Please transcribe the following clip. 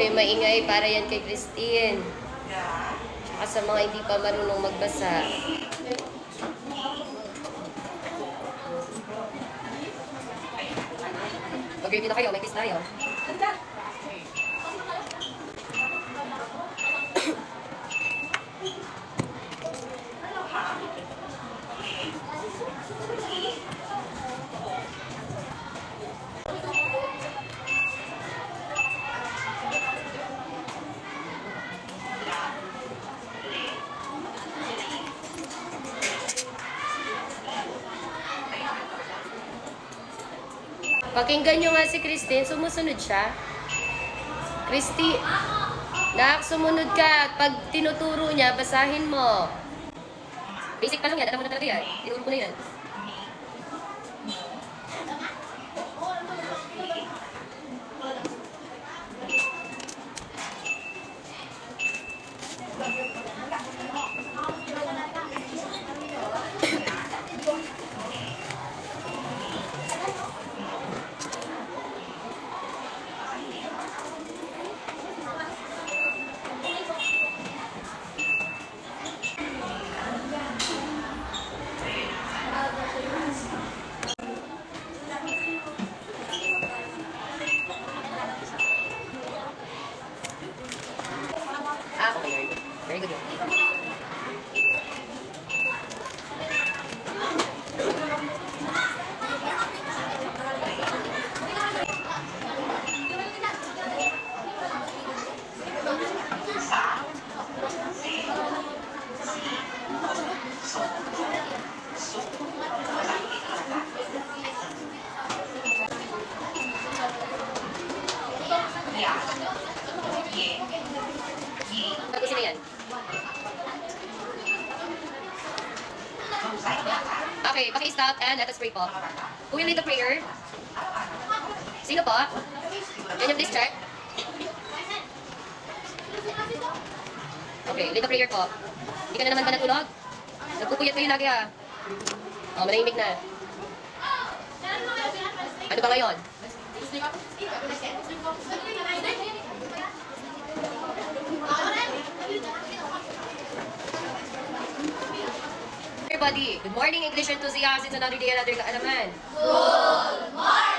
yung maingay para yan kay Christine. Tsaka sa mga hindi pa marunong magbasa. Mag-review na kayo, may quiz tayo. Pakinggan nyo nga si Christine, sumusunod siya. Christy, nak, sumunod ka. Pag tinuturo niya, basahin mo. Basic pa lang yan, alam mo na talaga yan. Tinuro ko na yan. Okay, very good. Bago sila yan. Okay, paki-stop and let us pray po. Who will lead the prayer? Sino po? Can you please check? Okay, lead the prayer po. Hindi ka na naman ba natulog? Nagpupuyat kayo lagi ah. Oh, manahimik na. Ano ba ngayon? Everybody, good morning English enthusiasts. It's another day, another kaalaman. Good morning!